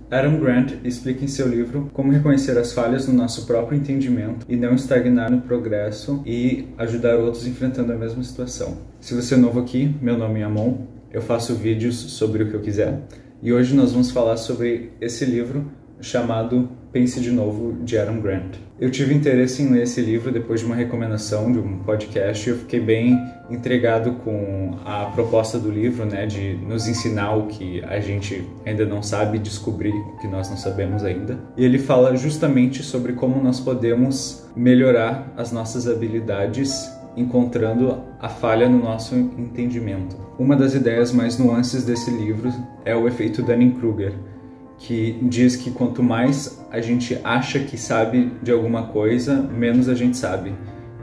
Adam Grant explica em seu livro como reconhecer as falhas no nosso próprio entendimento e não estagnar no progresso e ajudar outros enfrentando a mesma situação. Se você é novo aqui, meu nome é Amon, eu faço vídeos sobre o que eu quiser e hoje nós vamos falar sobre esse livro chamado Pense de Novo, de Adam Grant. Eu tive interesse em ler esse livro depois de uma recomendação de um podcast e eu fiquei bem intrigado com a proposta do livro, né, de nos ensinar o que a gente ainda não sabe, descobrir o que nós não sabemos ainda. E ele fala justamente sobre como nós podemos melhorar as nossas habilidades encontrando a falha no nosso entendimento. Uma das ideias mais nuances desse livro é o efeito Dunning-Kruger, que diz que quanto mais a gente acha que sabe de alguma coisa, menos a gente sabe.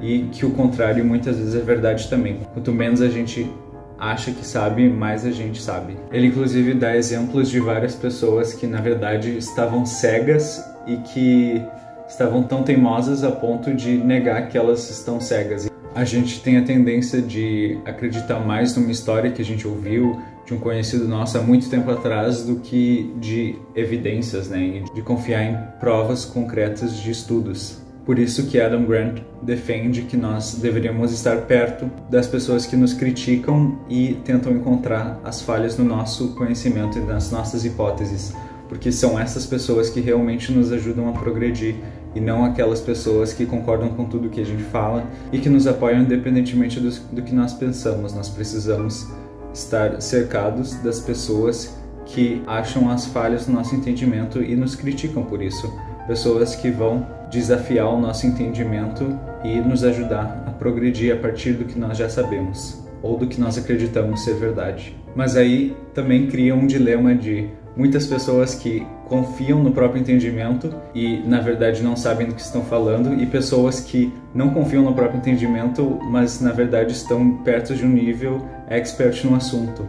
E que o contrário muitas vezes é verdade também. Quanto menos a gente acha que sabe, mais a gente sabe. Ele inclusive dá exemplos de várias pessoas que na verdade estavam cegas e que estavam tão teimosas a ponto de negar que elas estão cegas. A gente tem a tendência de acreditar mais numa história que a gente ouviu de um conhecido nosso há muito tempo atrás do que de evidências, né? E de confiar em provas concretas de estudos. Por isso que Adam Grant defende que nós deveríamos estar perto das pessoas que nos criticam e tentam encontrar as falhas no nosso conhecimento e nas nossas hipóteses, porque são essas pessoas que realmente nos ajudam a progredir e não aquelas pessoas que concordam com tudo que a gente fala e que nos apoiam independentemente do que nós pensamos. Nós precisamos estar cercados das pessoas que acham as falhas no nosso entendimento e nos criticam por isso. Pessoas que vão desafiar o nosso entendimento e nos ajudar a progredir a partir do que nós já sabemos ou do que nós acreditamos ser verdade. Mas aí também cria um dilema de muitas pessoas que confiam no próprio entendimento e, na verdade, não sabem do que estão falando, e pessoas que não confiam no próprio entendimento, mas, na verdade, estão perto de um nível expert no assunto.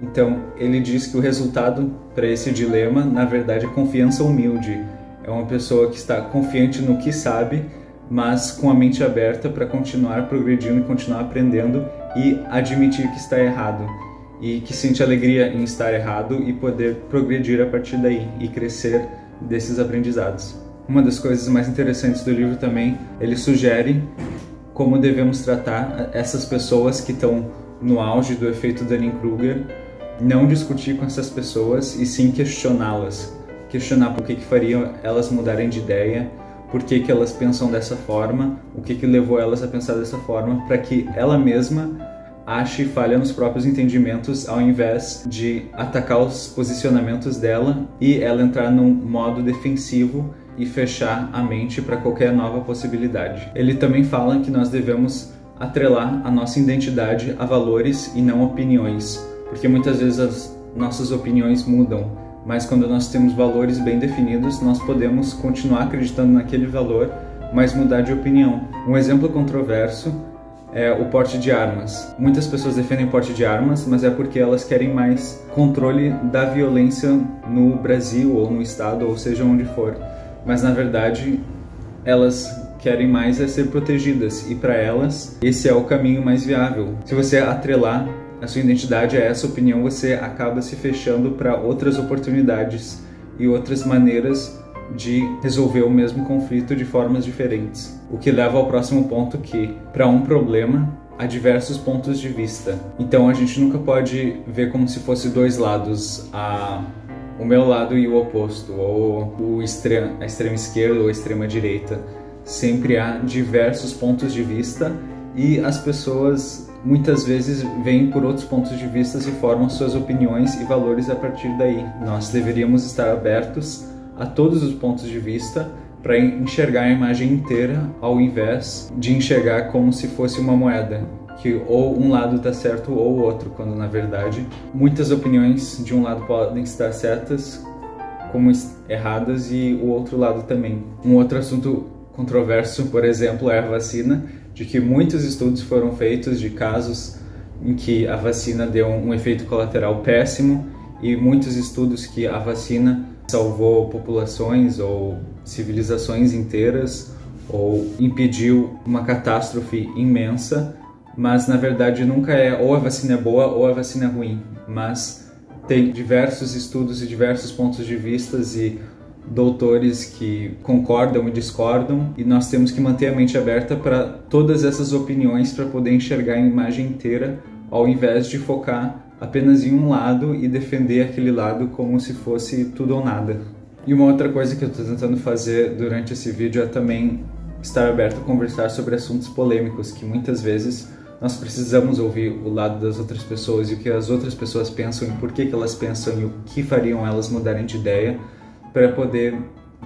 Então, ele diz que o resultado para esse dilema, na verdade, é confiança humilde. É uma pessoa que está confiante no que sabe, mas com a mente aberta para continuar progredindo e continuar aprendendo e admitir que está errado. E que sente alegria em estar errado e poder progredir a partir daí e crescer desses aprendizados. Uma das coisas mais interessantes do livro também, ele sugere como devemos tratar essas pessoas que estão no auge do efeito Dunning-Kruger, não discutir com essas pessoas e sim questioná-las. Questionar por que faria elas mudarem de ideia, por que elas pensam dessa forma, o que levou elas a pensar dessa forma, para que ela mesma ache e falha nos próprios entendimentos ao invés de atacar os posicionamentos dela e ela entrar num modo defensivo e fechar a mente para qualquer nova possibilidade. Ele também fala que nós devemos atrelar a nossa identidade a valores e não opiniões, porque muitas vezes as nossas opiniões mudam, mas quando nós temos valores bem definidos, nós podemos continuar acreditando naquele valor, mas mudar de opinião. Um exemplo controverso é o porte de armas. Muitas pessoas defendem porte de armas, mas é porque elas querem mais controle da violência no Brasil ou no estado, ou seja onde for. Mas na verdade, elas querem mais é ser protegidas e para elas esse é o caminho mais viável. Se você atrelar a sua identidade a essa opinião, você acaba se fechando para outras oportunidades e outras maneiras de resolver o mesmo conflito de formas diferentes. O que leva ao próximo ponto que, para um problema, há diversos pontos de vista. Então a gente nunca pode ver como se fosse dois lados, o meu lado e o oposto, ou a extrema esquerda ou a extrema direita. Sempre há diversos pontos de vista e as pessoas muitas vezes veem por outros pontos de vista e formam suas opiniões e valores a partir daí. Nós deveríamos estar abertos a todos os pontos de vista para enxergar a imagem inteira ao invés de enxergar como se fosse uma moeda, que ou um lado está certo ou o outro, quando na verdade muitas opiniões de um lado podem estar certas como erradas e o outro lado também. Um outro assunto controverso, por exemplo, é a vacina, de que muitos estudos foram feitos de casos em que a vacina deu um efeito colateral péssimo e muitos estudos que a vacina salvou populações ou civilizações inteiras ou impediu uma catástrofe imensa, mas na verdade nunca é ou a vacina é boa ou a vacina é ruim, mas Tem diversos estudos e diversos pontos de vista e doutores que concordam e discordam, e nós temos que manter a mente aberta para todas essas opiniões para poder enxergar a imagem inteira, ao invés de focar apenas em um lado e defender aquele lado como se fosse tudo ou nada. E uma outra coisa que eu estou tentando fazer durante esse vídeo é também estar aberto a conversar sobre assuntos polêmicos, que muitas vezes nós precisamos ouvir o lado das outras pessoas e o que as outras pessoas pensam e por que elas pensam e o que fariam elas mudarem de ideia, para poder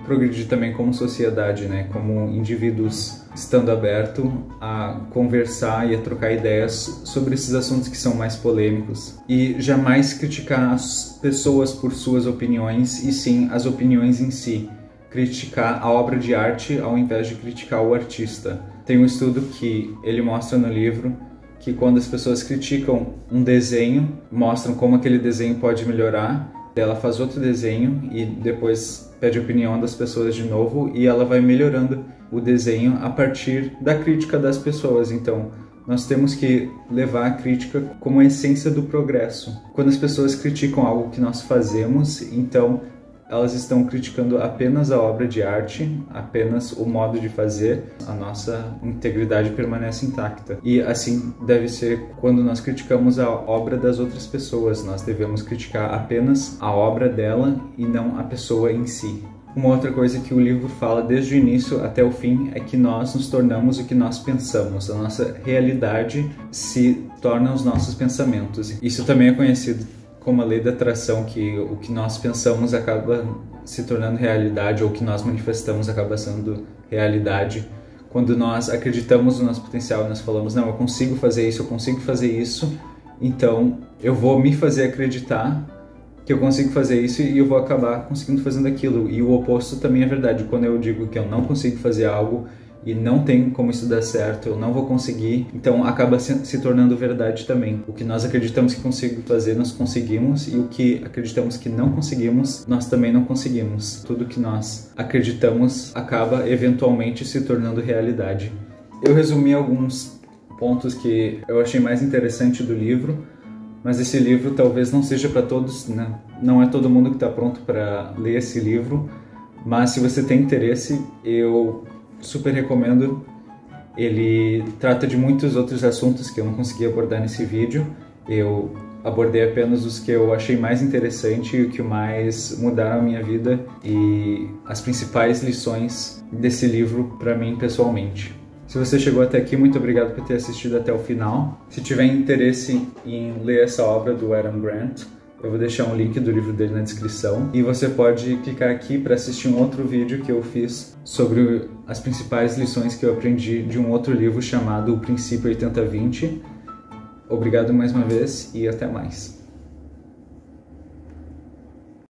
progredir também como sociedade, né? Como indivíduos, estando aberto a conversar e a trocar ideias sobre esses assuntos que são mais polêmicos. E jamais criticar as pessoas por suas opiniões, e sim as opiniões em si. Criticar a obra de arte ao invés de criticar o artista. Tem um estudo que ele mostra no livro que quando as pessoas criticam um desenho, mostram como aquele desenho pode melhorar, ela faz outro desenho e depois pede a opinião das pessoas de novo, e ela vai melhorando o desenho a partir da crítica das pessoas. Então, nós temos que levar a crítica como a essência do progresso. Quando as pessoas criticam algo que nós fazemos, então elas estão criticando apenas a obra de arte, apenas o modo de fazer. A nossa integridade permanece intacta. E assim deve ser quando nós criticamos a obra das outras pessoas. Nós devemos criticar apenas a obra dela e não a pessoa em si. Uma outra coisa que o livro fala desde o início até o fim é que nós nos tornamos o que nós pensamos. A nossa realidade se torna os nossos pensamentos. Isso também é conhecido como a lei da atração, que o que nós pensamos acaba se tornando realidade, ou o que nós manifestamos acaba sendo realidade. Quando nós acreditamos no nosso potencial e nós falamos, não, eu consigo fazer isso, então eu vou me fazer acreditar que eu consigo fazer isso e eu vou acabar conseguindo fazendo aquilo. E o oposto também é verdade. Quando eu digo que eu não consigo fazer algo e não tem como isso dar certo, eu não vou conseguir, então acaba se tornando verdade também. O que nós acreditamos que conseguimos fazer, nós conseguimos, e o que acreditamos que não conseguimos, nós também não conseguimos. Tudo que nós acreditamos acaba eventualmente se tornando realidade. Eu resumi alguns pontos que eu achei mais interessante do livro, mas esse livro talvez não seja para todos, né? Não é todo mundo que está pronto para ler esse livro, mas se você tem interesse, eu super recomendo. Ele trata de muitos outros assuntos que eu não consegui abordar nesse vídeo. Eu abordei apenas os que eu achei mais interessante e o que mais mudaram a minha vida e as principais lições desse livro para mim pessoalmente. Se você chegou até aqui, muito obrigado por ter assistido até o final. Se tiver interesse em ler essa obra do Adam Grant, eu vou deixar um link do livro dele na descrição, e você pode clicar aqui para assistir um outro vídeo que eu fiz sobre as principais lições que eu aprendi de um outro livro chamado O Princípio 80-20. Obrigado mais uma vez e até mais.